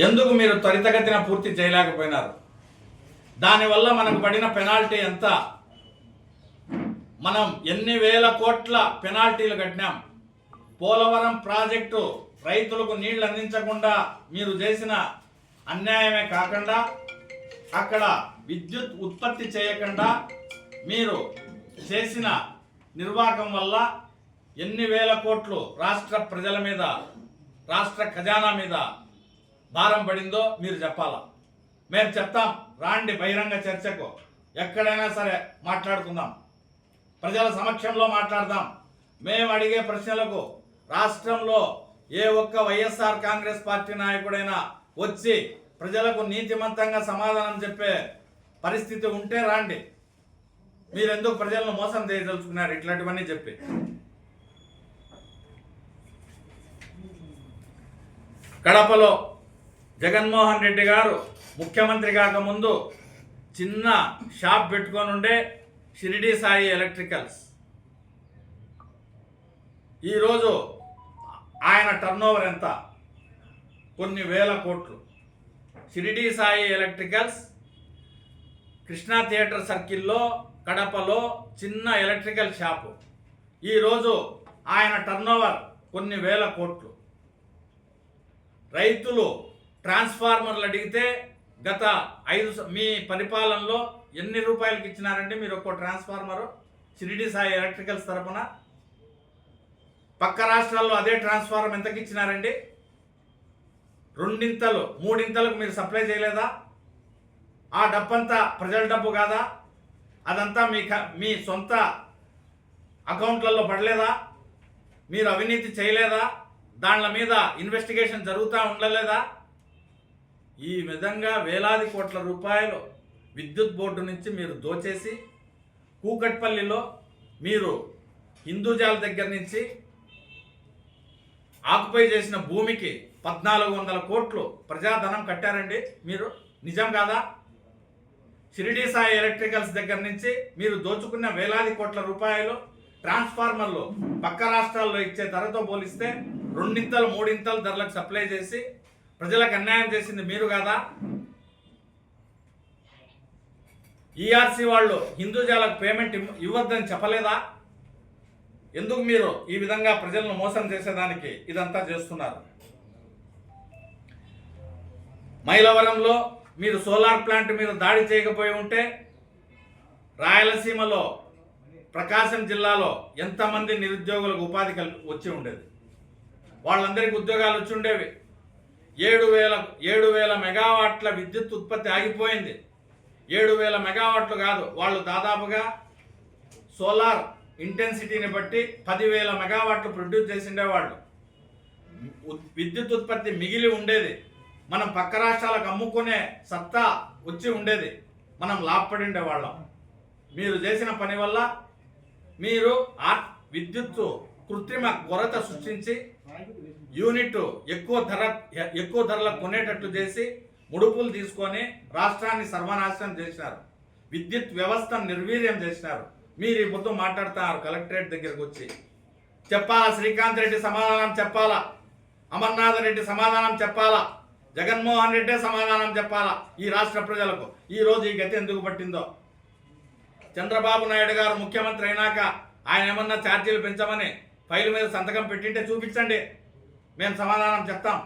ఎందుకు మీరు త్వరితగతిన పూర్తి చేయలేకపోయినారు? దానివల్ల మనకు పడిన పెనాల్టీ ఎంత? మనం ఎన్ని వేల కోట్ల పెనాల్టీలు కట్టినాం. పోలవరం ప్రాజెక్టు రైతులకు నీళ్లు అందించకుండా మీరు చేసిన అన్యాయమే కాకుండా అక్కడ విద్యుత్ ఉత్పత్తి చేయకుండా మీరు చేసిన నిర్వాహకం వల్ల ఎన్ని వేల కోట్లు రాష్ట్ర ప్రజల మీద, రాష్ట్ర ఖజానా మీద భారం పడిందో మీరు చెప్పాలా. మేము చెప్తాం, రాండి బహిరంగ చర్చకు, ఎక్కడైనా సరే మాట్లాడుకుందాం, ప్రజల సమక్షంలో మాట్లాడదాం. మేము అడిగే ప్రశ్నలకు రాష్ట్రంలో ఏ ఒక్క వైఎస్ఆర్ కాంగ్రెస్ పార్టీ నాయకుడైనా వచ్చి ప్రజలకు నీతిమంతంగా సమాధానం చెప్పే పరిస్థితి ఉంటే రాండి. మీరెందుకు ప్రజలను మోసం చేయదలుచుకున్నారు ఇట్లాంటివన్నీ చెప్పి? కడపలో జగన్మోహన్ రెడ్డి గారు ముఖ్యమంత్రి కాకముందు చిన్న షాప్ పెట్టుకొని ఉండే షిరిడి సాయి ఎలక్ట్రికల్స్. ఈరోజు ఆయన టర్నోవర్ ఎంత? కొన్ని వేల కోట్లు. షిరిడి సాయి ఎలక్ట్రికల్స్ కృష్ణా థియేటర్ సర్కిల్లో కడపలో చిన్న ఎలక్ట్రికల్ షాపు. ఈరోజు ఆయన టర్నోవర్ కొన్ని వేల కోట్లు. రైతులు ట్రాన్స్ఫార్మర్లు అడిగితే గత మీ పరిపాలనలో ఎన్ని రూపాయలకి ఇచ్చినారండి మీరు ఒక్కో ట్రాన్స్ఫార్మరు షిరిడి సాయి ఎలక్ట్రికల్స్ తరపున? పక్క రాష్ట్రాల్లో అదే ట్రాన్స్ఫార్మర్ ఎంతకి ఇచ్చినారండి? 2 3 మీరు సప్లై చేయలేదా? ఆ డబ్బంతా ప్రజల డబ్బు కాదా? అదంతా మీ సొంత అకౌంట్లలో పడలేదా? మీరు అవినీతి చేయలేదా? దానిల మీద ఇన్వెస్టిగేషన్ జరుగుతూ ఉండలేదా? ఈ విధంగా వేలాది కోట్ల రూపాయలు విద్యుత్ బోర్డు నుంచి మీరు దోచేసి కూకట్పల్లిలో మీరు హిందూజాల దగ్గర నుంచి ఆక్యుపై చేసిన భూమికి 1400 కోట్లు ప్రజాధనం కట్టారండి మీరు. నిజం కాదా? షిరిడి సాయి ఎలక్ట్రికల్స్ దగ్గర నుంచి మీరు దోచుకున్న వేలాది కోట్ల రూపాయలు ట్రాన్స్ఫార్మర్లు పక్క రాష్ట్రాల్లో ఇచ్చే ధరతో పోలిస్తే 2 3 ధరలకు సప్లై చేసి ప్రజలకు అన్యాయం చేసింది మీరు కాదా? ఈఆర్సీ వాళ్ళు హిందూజాలకు పేమెంట్ ఇవ్వద్దని చెప్పలేదా? ఎందుకు మీరు ఈ విధంగా ప్రజలను మోసం చేసేదానికి ఇదంతా చేస్తున్నారు? మైలవరంలో మీరు సోలార్ ప్లాంట్ మీద దాడి చేయకపోయి ఉంటే రాయలసీమలో, ప్రకాశం జిల్లాలో ఎంతమంది నిరుద్యోగులకు ఉపాధి వచ్చి ఉండేది? వాళ్ళందరికీ ఉద్యోగాలు వచ్చి ఉండేవి. 7,000 మెగావాట్ల విద్యుత్ ఉత్పత్తి ఆగిపోయింది. 7,000 మెగావాట్లు కాదు, వాళ్ళు దాదాపుగా సోలార్ ఇంటెన్సిటీని బట్టి 10,000 మెగావాట్లు ప్రొడ్యూస్ చేసిండేవాళ్ళు. విద్యుత్ ఉత్పత్తి మిగిలి ఉండేది. మనం పక్క రాష్ట్రాలకు అమ్ముకునే సత్తా వచ్చి ఉండేది. మనం లాభపడి ఉండేవాళ్ళం. మీరు చేసిన పని వల్ల మీరు విద్యుత్తు కృత్రిమ కొరత సృష్టించి యూనిట్ ఎక్కువ ధరలకు కొనేటట్లు చేసి ముడుపులు తీసుకొని రాష్ట్రాన్ని సర్వనాశనం చేసినారు. విద్యుత్ వ్యవస్థను నిర్వీర్యం చేసినారు. మీరు ఈ పొద్దు మాట్లాడుతున్నారు కలెక్టరేట్ దగ్గరకు వచ్చి. చెప్పాలా? శ్రీకాంత్ రెడ్డి సమాధానం చెప్పాలా? అమర్నాథ్ రెడ్డి సమాధానం చెప్పాలా? జగన్మోహన్ రెడ్డి సమాధానం చెప్పాలా ఈ రాష్ట్ర ప్రజలకు? ఈరోజు ఈ గతి ఎందుకు పట్టిందో? చంద్రబాబు నాయుడు గారు ముఖ్యమంత్రి అయినాక ఆయన ఏమన్నా ఛార్జీలు పెంచమని ఫైల్ మీద సంతకం పెట్టింటే చూపించండి, మేము సమాధానం చెప్తాం.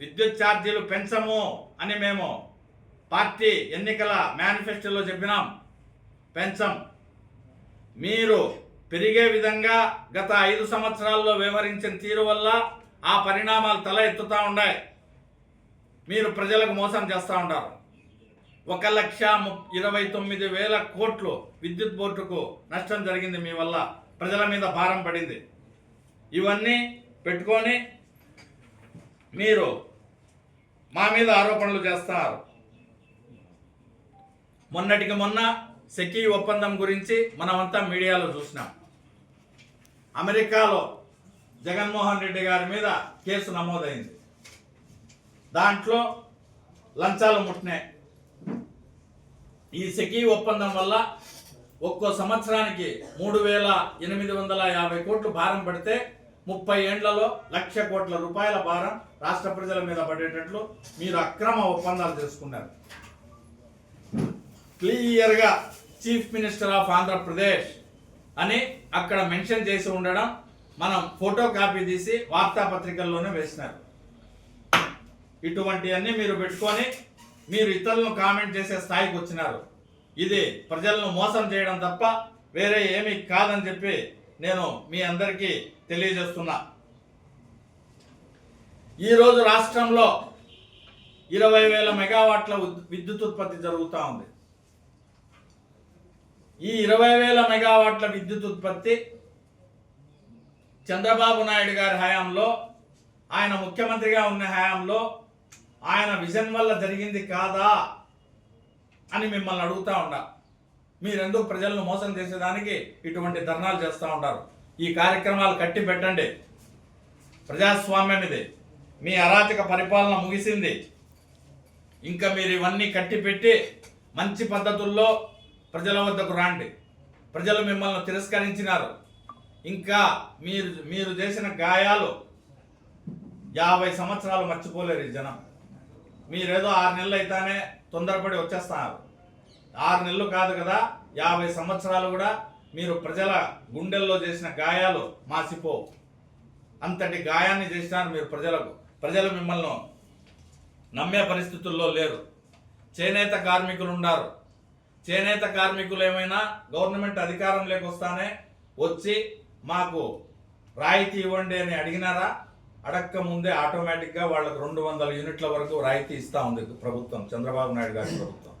విద్యుత్ ఛార్జీలు పెంచము అని మేము పార్టీ ఎన్నికల మేనిఫెస్టోలో చెప్పినాం, పెంచం. మీరు పెరిగే విధంగా గత 5 సంవత్సరాల్లో వ్యవహరించిన తీరు వల్ల ఆ పరిణామాలు తల ఎత్తుతూ ఉన్నాయి. మీరు ప్రజలకు మోసం చేస్తూ ఉంటారు. 1,29,000 కోట్లు విద్యుత్ బోర్డుకు నష్టం జరిగింది మీ వల్ల. ప్రజల మీద భారం పడింది. ఇవన్నీ పెట్టుకొని మీరు మా మీద ఆరోపణలు చేస్తారు. మొన్నటికి మొన్న సెకీ ఒప్పందం గురించి మనమంతా మీడియాలో చూసినాం. అమెరికాలో జగన్మోహన్ రెడ్డి గారి మీద కేసు నమోదైంది. దాంట్లో లంచాలు ముట్టినాయి. ఈ సెకీ ఒప్పందం వల్ల ఒక్కో సంవత్సరానికి 3,850 కోట్లు భారం పడితే 30 ఏండ్లలో 1,00,000 కోట్ల రూపాయల భారం రాష్ట్ర ప్రజల మీద పడేటట్లు మీరు అక్రమ ఒప్పందాలు చేసుకున్నారు. క్లియర్గా చీఫ్ మినిస్టర్ ఆఫ్ ఆంధ్రప్రదేశ్ అని అక్కడ మెన్షన్ చేసి ఉండడం మనం ఫోటో కాపీ తీసి వార్తాపత్రికల్లోనే వేసినారు. ఇటువంటివన్నీ మీరు పెట్టుకొని మీరు ఇతరులను కామెంట్ చేసే స్థాయికి వచ్చినారు. ఇది ప్రజలను మోసం చేయడం తప్ప వేరే ఏమీ కాదని చెప్పి నేను మీ అందరికీ తెలియజేస్తున్నా. ఈరోజు రాష్ట్రంలో 20,000 మెగావాట్ల విద్యుత్ ఉత్పత్తి జరుగుతూ ఉంది. ఈ 20,000 మెగావాట్ల విద్యుత్ ఉత్పత్తి చంద్రబాబు నాయుడు గారి హయాంలో, ఆయన ముఖ్యమంత్రిగా ఉన్న హయాంలో ఆయన విజన్ వల్ల జరిగింది కాదా అని మిమ్మల్ని అడుగుతూ ఉండా. మీరెందుకు ప్రజలను మోసం చేసేదానికి ఇటువంటి ధర్నాలు చేస్తూ ఉంటారు? ఈ కార్యక్రమాలు కట్టి పెట్టండి. ప్రజాస్వామ్యం ఇది. మీ అరాచక పరిపాలన ముగిసింది. ఇంకా మీరు ఇవన్నీ కట్టి పెట్టి మంచి పద్ధతుల్లో ప్రజల వద్దకు రాండి. ప్రజలు మిమ్మల్ని తిరస్కరించినారు. ఇంకా మీరు చేసిన గాయాలు 50 సంవత్సరాలు మర్చిపోలేరు ఈ జనం. మీరేదో 6 నెలలు అయితేనే తొందరపడి వచ్చేస్తున్నారు. 6 నెలలు కాదు కదా, 50 సంవత్సరాలు కూడా మీరు ప్రజల గుండెల్లో చేసిన గాయాలు మాసిపో. అంతటి గాయాన్ని చేసినారు మీరు ప్రజలకు. ప్రజలు మిమ్మల్ని నమ్మే పరిస్థితుల్లో లేరు. చేనేత కార్మికులు ఉన్నారు. చేనేత కార్మికులు ఏమైనా గవర్నమెంట్ అధికారం లేకొస్తానే వచ్చి మాకు రాయితీ ఇవ్వండి అని అడిగినారా? అడక్క ముందే ఆటోమేటిక్గా వాళ్ళకు 200 యూనిట్ల వరకు రాయితీ ఇస్తూ ఉంది ప్రభుత్వం, చంద్రబాబు నాయుడు గారి ప్రభుత్వం.